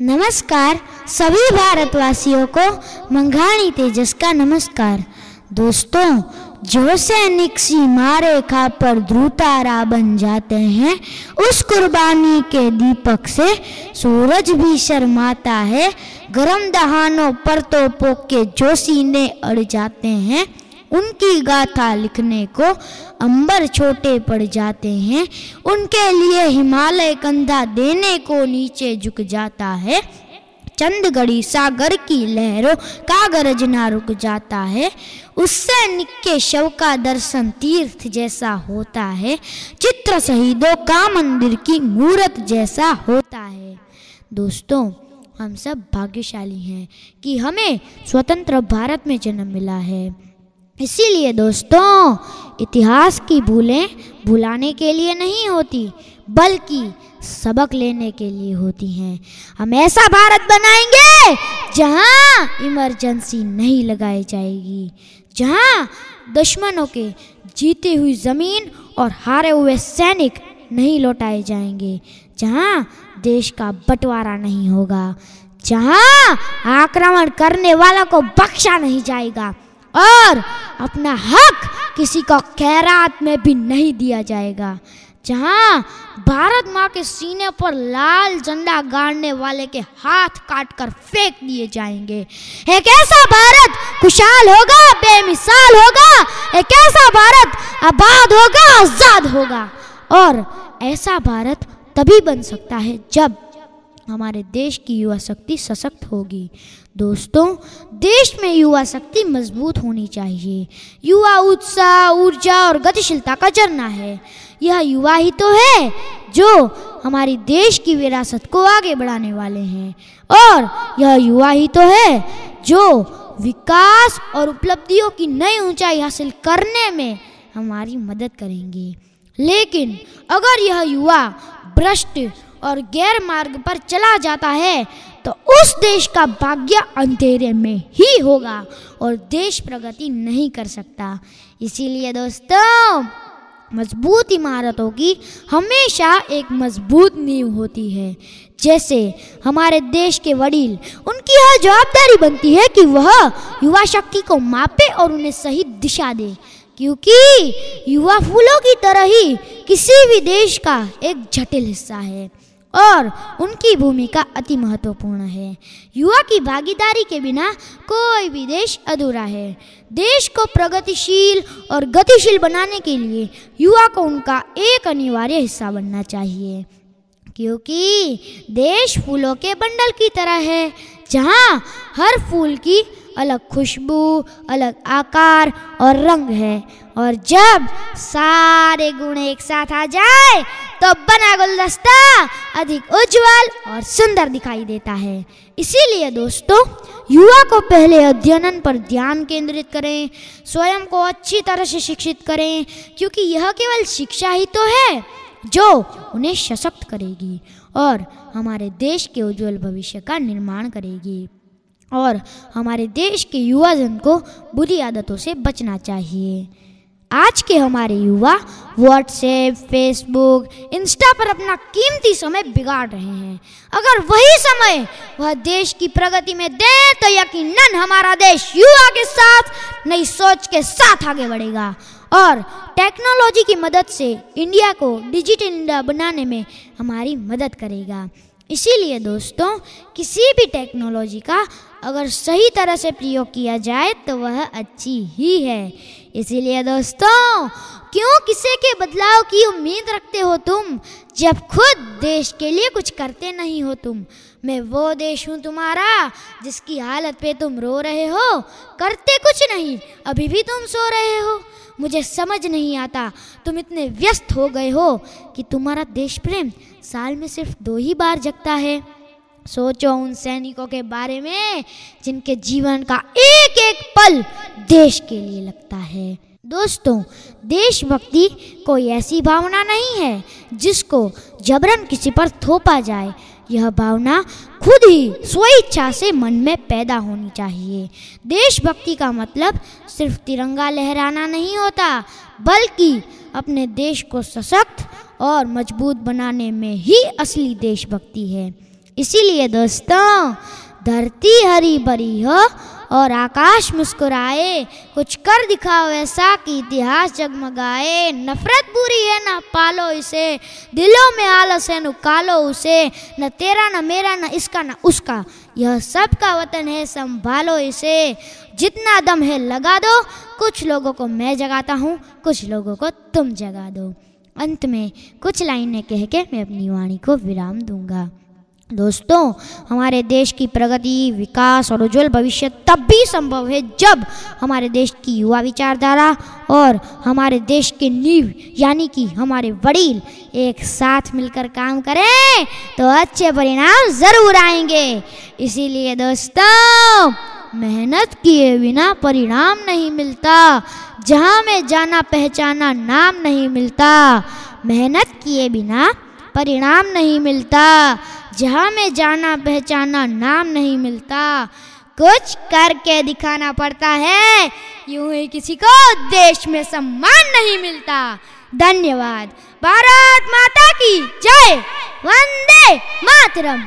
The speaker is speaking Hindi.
नमस्कार सभी भारतवासियों को मंघाणी तेजस का नमस्कार। दोस्तों, जो सैनिक सीमा रेखा पर ध्रुवतारा बन जाते हैं, उस कुर्बानी के दीपक से सूरज भी शर्माता है। गरम दहानों पर तोपों के जो सीने अड़ जाते हैं, उनकी गाथा लिखने को अंबर छोटे पड़ जाते हैं। उनके लिए हिमालय कंधा देने को नीचे झुक जाता है। चंद घड़ी सागर की लहरों का गरजना रुक जाता है। उस सैनिक के शव का दर्शन तीर्थ जैसा होता है। चित्र शहीदों का मंदिर की मूरत जैसा होता है। दोस्तों, हम सब भाग्यशाली हैं कि हमें स्वतंत्र भारत में जन्म मिला है। इसीलिए दोस्तों, इतिहास की भूलें भुलाने के लिए नहीं होती, बल्कि सबक लेने के लिए होती हैं। हम ऐसा भारत बनाएंगे जहां इमरजेंसी नहीं लगाई जाएगी, जहां दुश्मनों के जीती हुई जमीन और हारे हुए सैनिक नहीं लौटाए जाएंगे, जहां देश का बंटवारा नहीं होगा, जहां आक्रमण करने वालों को बख्शा नहीं जाएगा और अपना हक किसी को खैरात में भी नहीं दिया जाएगा, जहां भारत माँ के सीने पर लाल झंडा गाड़ने वाले के हाथ काट कर फेंक दिए जाएंगे। एक ऐसा भारत खुशहाल होगा, बेमिसाल होगा। एक ऐसा भारत आबाद होगा, आजाद होगा। और ऐसा भारत तभी बन सकता है जब हमारे देश की युवा शक्ति सशक्त होगी। दोस्तों, देश में युवा शक्ति मजबूत होनी चाहिए। युवा उत्साह, ऊर्जा और गतिशीलता का झरना है। यह युवा ही तो है जो हमारी देश की विरासत को आगे बढ़ाने वाले हैं, और यह युवा ही तो है जो विकास और उपलब्धियों की नई ऊंचाई हासिल करने में हमारी मदद करेंगे। लेकिन अगर यह युवा भ्रष्ट और गैर मार्ग पर चला जाता है, तो उस देश का भाग्य अंधेरे में ही होगा और देश प्रगति नहीं कर सकता। इसीलिए दोस्तों, मजबूत इमारतों की हमेशा एक मजबूत नींव होती है। जैसे हमारे देश के वडील, उनकी यह जवाबदारी बनती है कि वह युवा शक्ति को मापे और उन्हें सही दिशा दे, क्योंकि युवा फूलों की तरह ही किसी भी देश का एक जटिल हिस्सा है और उनकी भूमिका अति महत्वपूर्ण है। युवा की भागीदारी के बिना कोई भी देश अधूरा है। देश को प्रगतिशील और गतिशील बनाने के लिए युवा को उनका एक अनिवार्य हिस्सा बनना चाहिए, क्योंकि देश फूलों के बंडल की तरह है, जहां हर फूल की अलग खुशबू, अलग आकार और रंग है, और जब सारे गुण एक साथ आ जाए तो बना गुलदस्ता अधिक उज्जवल और सुंदर दिखाई देता है। इसीलिए दोस्तों, युवा को पहले अध्ययन पर ध्यान केंद्रित करें, स्वयं को अच्छी तरह से शिक्षित करें, क्योंकि यह केवल शिक्षा ही तो है जो उन्हें सशक्त करेगी और हमारे देश के उज्जवल भविष्य का निर्माण करेगी। और हमारे देश के युवा जन को बुरी आदतों से बचना चाहिए। आज के हमारे युवा व्हाट्सएप, फेसबुक, इंस्टा पर अपना कीमती समय बिगाड़ रहे हैं। अगर वही समय वह देश की प्रगति में दें, तो यकीनन हमारा देश युवा के साथ, नई सोच के साथ आगे बढ़ेगा और टेक्नोलॉजी की मदद से इंडिया को डिजिटल इंडिया बनाने में हमारी मदद करेगा। इसीलिए दोस्तों, किसी भी टेक्नोलॉजी का अगर सही तरह से प्रयोग किया जाए तो वह अच्छी ही है। इसीलिए दोस्तों, क्यों किसी के बदलाव की उम्मीद रखते हो तुम, जब खुद देश के लिए कुछ करते नहीं हो तुम। मैं वो देश हूँ तुम्हारा जिसकी हालत पे तुम रो रहे हो, करते कुछ नहीं, अभी भी तुम सो रहे हो। मुझे समझ नहीं आता तुम इतने व्यस्त हो गए हो कि तुम्हारा देश प्रेम साल में सिर्फ 2 ही बार जगता है। सोचो उन सैनिकों के बारे में जिनके जीवन का एक एक पल देश के लिए लगता है। दोस्तों, देशभक्ति कोई ऐसी भावना नहीं है जिसको जबरन किसी पर थोपा जाए। यह भावना खुद ही स्वेच्छा से मन में पैदा होनी चाहिए। देशभक्ति का मतलब सिर्फ तिरंगा लहराना नहीं होता, बल्कि अपने देश को सशक्त और मजबूत बनाने में ही असली देशभक्ति है। इसीलिए दोस्तों, धरती हरी भरी हो और आकाश मुस्कुराए, कुछ कर दिखाओ ऐसा कि इतिहास जगमगाए। नफरत बुरी है ना पालो इसे, दिलों में आलस है नुकालो उसे, न तेरा न मेरा न इसका न उसका, यह सबका वतन है संभालो इसे। जितना दम है लगा दो, कुछ लोगों को मैं जगाता हूँ, कुछ लोगों को तुम जगा दो। अंत में कुछ लाइनें कह के मैं अपनी वाणी को विराम दूंगा। दोस्तों, हमारे देश की प्रगति, विकास और उज्जवल भविष्य तब भी संभव है जब हमारे देश की युवा विचारधारा और हमारे देश के नींव यानी कि हमारे वडील एक साथ मिलकर काम करें तो अच्छे परिणाम जरूर आएंगे। इसीलिए दोस्तों, मेहनत किए बिना परिणाम नहीं मिलता, जहाँ में जाना पहचाना नाम नहीं मिलता। मेहनत किए बिना परिणाम नहीं मिलता, जहाँ में जाना पहचाना नाम नहीं मिलता। कुछ करके दिखाना पड़ता है, यूं ही किसी को देश में सम्मान नहीं मिलता। धन्यवाद। भारत माता की जय। वंदे मातरम।